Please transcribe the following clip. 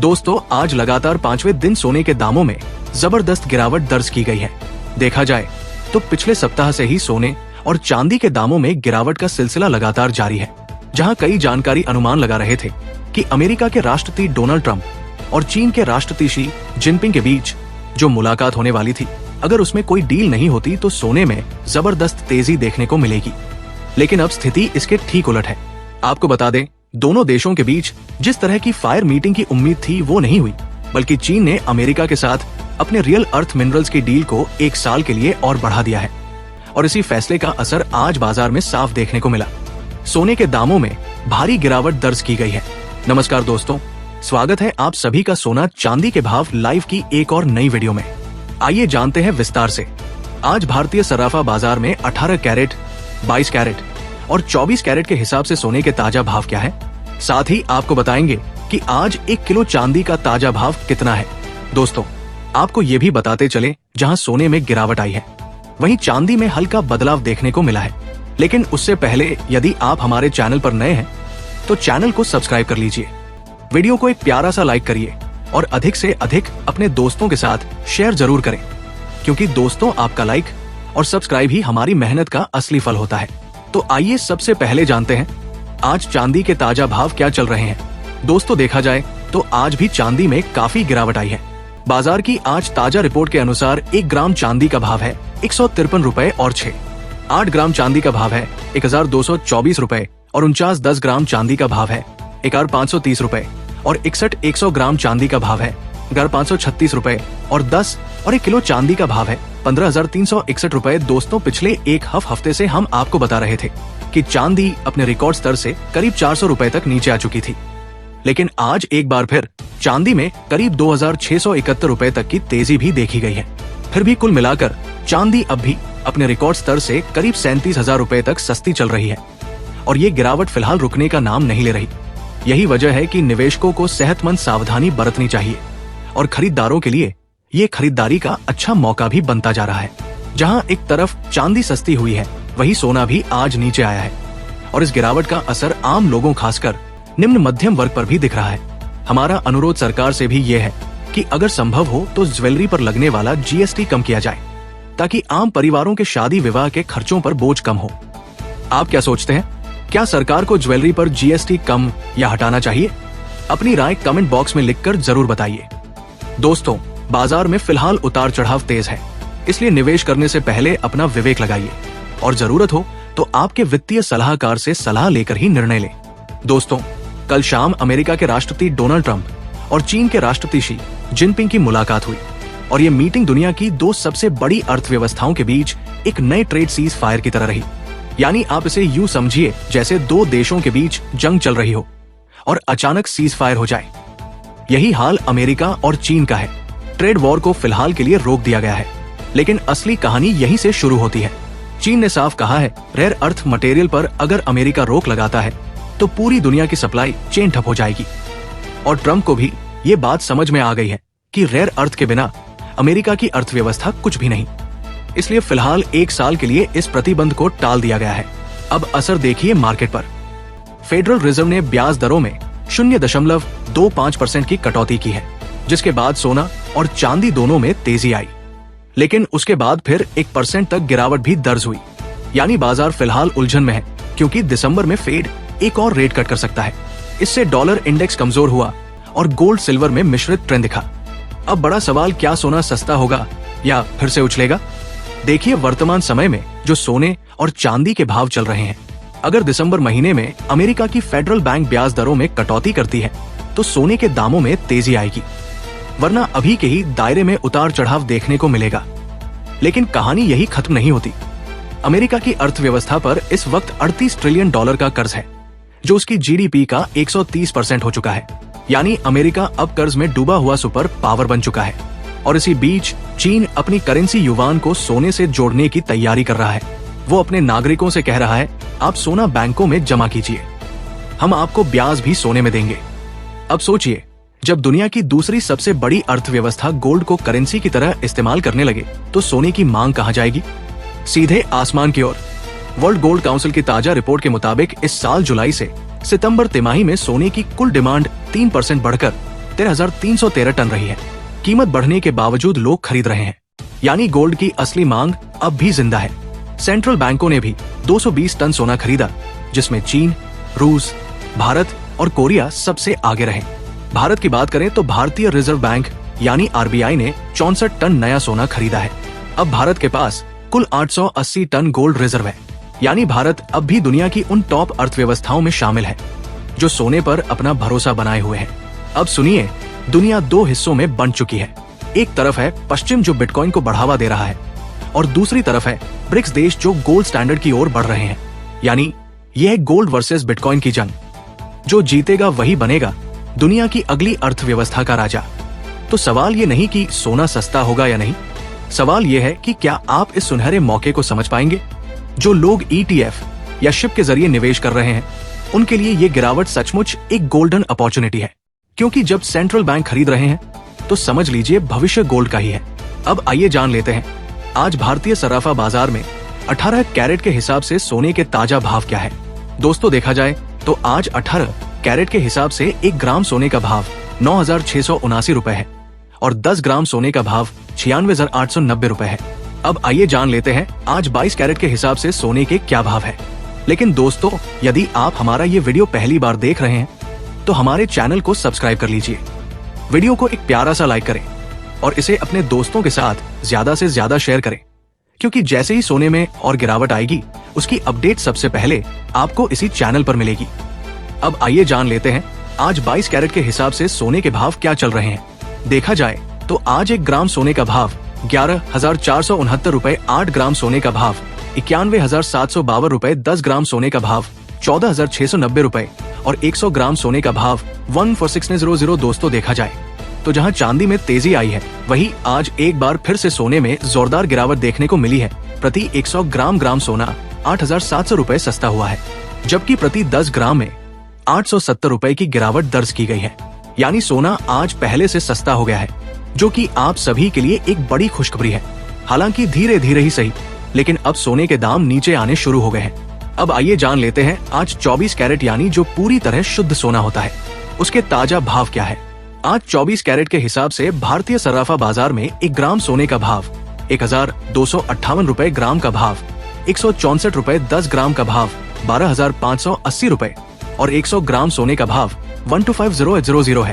दोस्तों, आज लगातार 5वें दिन सोने के दामों में जबरदस्त गिरावट दर्ज की गई है। देखा जाए तो पिछले सप्ताह से ही सोने और चांदी के दामों में गिरावट का सिलसिला लगातार जारी है। जहां कई जानकारी अनुमान लगा रहे थे कि अमेरिका के राष्ट्रपति डोनाल्ड ट्रंप और चीन के राष्ट्रपति शी जिनपिंग के बीच जो मुलाकात होने वाली थी, अगर उसमें कोई डील नहीं होती तो सोने में जबरदस्त तेजी देखने को मिलेगी। लेकिन अब स्थिति इसके ठीक उलट है। आपको बता दें, दोनों देशों के बीच जिस तरह की फायर मीटिंग की उम्मीद थी वो नहीं हुई, बल्कि चीन ने अमेरिका के साथ अपने रियल अर्थ मिनरल्स की डील को 1 साल के लिए और बढ़ा दिया है। और इसी फैसले का असर आज बाजार में साफ देखने को मिला। सोने के दामों में भारी गिरावट दर्ज की गई है। नमस्कार दोस्तों, स्वागत है आप सभी का सोना चांदी के भाव लाइव की एक और नई वीडियो में। आइए जानते हैं विस्तार से। आज भारतीय सराफा बाजार में 18 कैरेट, 22 कैरेट और 24 कैरेट के हिसाब से सोने के ताजा भाव क्या है। साथ ही आपको बताएंगे कि आज 1 किलो चांदी का ताजा भाव कितना है। दोस्तों, आपको ये भी बताते चले, जहां सोने में गिरावट आई है, वहीं चांदी में हल्का बदलाव देखने को मिला है। लेकिन उससे पहले यदि आप हमारे चैनल पर नए हैं तो चैनल को सब्सक्राइब कर लीजिए, वीडियो को एक प्यारा सा लाइक करिए और अधिक से अधिक अपने दोस्तों के साथ शेयर जरूर करें, क्योंकि दोस्तों आपका लाइक और सब्सक्राइब ही हमारी मेहनत का असली फल होता है। तो आइए सबसे पहले जानते हैं आज चांदी के ताजा भाव क्या चल रहे हैं। दोस्तों, देखा जाए तो आज भी चांदी में काफी गिरावट आई है। बाजार की आज ताजा रिपोर्ट के अनुसार 1 ग्राम चांदी का भाव है 153 रुपए और 6। 8 ग्राम चांदी का भाव है 1224 रुपए और 49। 10 ग्राम चांदी का भाव है 1530 रुपए और 61 ग्राम चांदी का भाव है 1536 रुपए और 10 और 1 किलो चांदी का भाव है 15,361 रुपए। दोस्तों, पिछले एक हफ्ते से हम आपको बता रहे थे कि चांदी अपने रिकॉर्ड स्तर से करीब 400 रुपए तक नीचे आ चुकी थी, लेकिन आज एक बार फिर चांदी में करीब 2671 रुपए तक की तेजी भी देखी गई है। फिर भी कुल मिलाकर चांदी अब भी अपने रिकॉर्ड स्तर से करीब 37,000 रुपए तक सस्ती चल रही है और ये गिरावट फिलहाल रुकने का नाम नहीं ले रही। यही वजह है कि निवेशकों को सेहतमंद सावधानी बरतनी चाहिए और खरीदारों के लिए ये खरीदारी का अच्छा मौका भी बनता जा रहा है। जहां एक तरफ चांदी सस्ती हुई है, वही सोना भी आज नीचे आया है और इस गिरावट का असर आम लोगों, खासकर निम्न मध्यम वर्ग पर भी दिख रहा है। हमारा अनुरोध सरकार से भी ये है कि अगर संभव हो तो ज्वेलरी पर लगने वाला जीएसटी कम किया जाए, ताकि आम परिवारों के शादी विवाह के खर्चों पर बोझ कम हो। आप क्या सोचते हैं? क्या सरकार को ज्वेलरी पर जीएसटी कम या हटाना चाहिए? अपनी राय कमेंट बॉक्स में लिखकर जरूर बताइए। दोस्तों, बाजार में फिलहाल उतार चढ़ाव तेज है, इसलिए निवेश करने से पहले अपना विवेक लगाइए और जरूरत हो तो आपके वित्तीय सलाहकार से सलाह लेकर ही निर्णय लें। दोस्तों, कल शाम अमेरिका के राष्ट्रपति डोनाल्ड ट्रंप और चीन के राष्ट्रपति शी जिनपिंग की मुलाकात हुई और ये मीटिंग दुनिया की 2 सबसे बड़ी अर्थव्यवस्थाओं के बीच एक नए ट्रेड सीज फायर की तरह रही। यानी आप इसे यूं समझिए जैसे 2 देशों के बीच जंग चल रही हो और अचानक सीज फायर हो जाए। यही हाल अमेरिका और चीन का है। ट्रेड वॉर को फिलहाल के लिए रोक दिया गया है, लेकिन असली कहानी यहीं से शुरू होती है। चीन ने साफ कहा है, रेयर अर्थ मटेरियल पर अगर अमेरिका रोक लगाता है तो पूरी दुनिया की सप्लाई चेन ठप हो जाएगी। और ट्रंप को भी ये बात समझ में आ गई है कि रेयर अर्थ के बिना अमेरिका की अर्थव्यवस्था कुछ भी नहीं। इसलिए फिलहाल 1 साल के लिए इस प्रतिबंध को टाल दिया गया है। अब असर देखिए मार्केट पर। फेडरल रिजर्व ने ब्याज दरों में 0.25% की कटौती की है, जिसके बाद सोना और चांदी दोनों में तेजी आई। लेकिन उसके बाद फिर 1% तक गिरावट भी दर्ज हुई। यानी बाजार फिलहाल उलझन में है, क्योंकि दिसंबर में फेड एक और रेट कट कर सकता है। इससे डॉलर इंडेक्स कमजोर हुआ और गोल्ड सिल्वर में मिश्रित ट्रेंड दिखा। अब बड़ा सवाल, क्या सोना सस्ता होगा या फिर से उछलेगा? देखिए, वर्तमान समय में जो सोने और चांदी के भाव चल रहे हैं, अगर दिसंबर महीने में अमेरिका की फेडरल बैंक ब्याज दरों में कटौती करती है तो सोने के दामों में तेजी आएगी, वरना अभी के ही दायरे में उतार चढ़ाव देखने को मिलेगा। लेकिन कहानी यही खत्म नहीं होती। अमेरिका की अर्थव्यवस्था पर इस वक्त $38 ट्रिलियन का कर्ज है, जो उसकी जीडीपी का 130% हो चुका है। यानी अमेरिका अब कर्ज में डूबा हुआ सुपर पावर बन चुका है। और इसी बीच चीन अपनी करेंसी युवान को सोने से जोड़ने की तैयारी कर रहा है। वो अपने नागरिकों से कह रहा है, आप सोना बैंकों में जमा कीजिए, हम आपको ब्याज भी सोने में देंगे। अब सोचिए, जब दुनिया की दूसरी सबसे बड़ी अर्थव्यवस्था गोल्ड को करेंसी की तरह इस्तेमाल करने लगे तो सोने की मांग कहां जाएगी? सीधे आसमान की ओर। वर्ल्ड गोल्ड काउंसिल की ताजा रिपोर्ट के मुताबिक इस साल जुलाई से सितंबर तिमाही में सोने की कुल डिमांड 3% बढ़कर 73,313 टन रही है। कीमत बढ़ने के बावजूद लोग खरीद रहे हैं, यानी गोल्ड की असली मांग अब भी जिंदा है। सेंट्रल बैंकों ने भी 220 टन सोना खरीदा, जिसमें चीन, रूस, भारत और कोरिया सबसे आगे रहे। भारत की बात करें तो भारतीय रिजर्व बैंक यानी आरबीआई ने 64 टन नया सोना खरीदा है। अब भारत के पास कुल 880 टन गोल्ड रिजर्व है, यानी भारत अब भी दुनिया की उन टॉप अर्थव्यवस्थाओं में शामिल है जो सोने पर अपना भरोसा बनाए हुए हैं। अब सुनिए, दुनिया दो हिस्सों में बंट चुकी है। एक तरफ है पश्चिम जो बिटकॉइन को बढ़ावा दे रहा है, और दूसरी तरफ है ब्रिक्स देश जो गोल्ड स्टैंडर्ड की ओर बढ़ रहे हैं। यानी यह है गोल्ड वर्सेस बिटकॉइन की जंग। जो जीतेगा वही बनेगा दुनिया की अगली अर्थव्यवस्था का राजा। तो सवाल ये नहीं कि सोना सस्ता होगा या नहीं, सवाल ये है कि क्या आप इस सुनहरे मौके को समझ पाएंगे। जो लोग ETF या शिप के जरिए निवेश कर रहे हैं, उनके लिए ये गिरावट सचमुच एक गोल्डन अपॉर्चुनिटी है, क्योंकि जब सेंट्रल बैंक खरीद रहे हैं तो समझ लीजिए भविष्य गोल्ड का ही है। अब आइए जान लेते हैं आज भारतीय सराफा बाजार में 18 कैरेट के हिसाब से सोने के ताजा भाव क्या है। दोस्तों, देखा जाए तो आज 18 कैरेट के हिसाब से 1 ग्राम सोने का भाव 9,679 रुपए है और 10 ग्राम सोने का भाव 96,890 रुपए है। अब आइए जान लेते हैं आज 22 कैरेट के हिसाब से सोने के क्या भाव है। लेकिन दोस्तों, यदि आप हमारा ये वीडियो पहली बार देख रहे हैं तो हमारे चैनल को सब्सक्राइब कर लीजिए, वीडियो को एक प्यारा सा लाइक करें और इसे अपने दोस्तों के साथ ज्यादा से ज्यादा शेयर करें, क्योंकि जैसे ही सोने में और गिरावट आएगी उसकी अपडेट सबसे पहले आपको इसी चैनल पर मिलेगी। अब आइए जान लेते हैं आज 22 कैरेट के हिसाब से सोने के भाव क्या चल रहे हैं। देखा जाए तो आज 1 ग्राम सोने का भाव 11,469 रुपए, 8 ग्राम सोने का भाव 91,752 रुपए, 10 ग्राम सोने का भाव 14,690 रुपए और 100 ग्राम सोने का भाव 146900। दोस्तों, देखा जाए तो जहां चांदी में तेजी आई है, वहीं आज एक बार फिर से सोने में जोरदार गिरावट देखने को मिली है। प्रति 100 ग्राम सोना 8,700 रुपए सस्ता हुआ है, जबकि प्रति 10 ग्राम में 870 रुपए की गिरावट दर्ज की गई है। यानी सोना आज पहले से सस्ता हो गया है, जो कि आप सभी के लिए एक बड़ी खुशखबरी है। हालांकि धीरे धीरे ही सही, लेकिन अब सोने के दाम नीचे आने शुरू हो गए हैं। अब आइए जान लेते हैं आज 24 कैरेट यानी जो पूरी तरह शुद्ध सोना होता है, उसके ताजा भाव क्या है। आज 24 कैरेट के हिसाब से भारतीय सराफा बाजार में 1 ग्राम सोने का भाव 1,258 रुपए, ग्राम का भाव 164 रुपए, 10 ग्राम का भाव 12,580 रुपए और 100 ग्राम सोने का भाव 125000 है।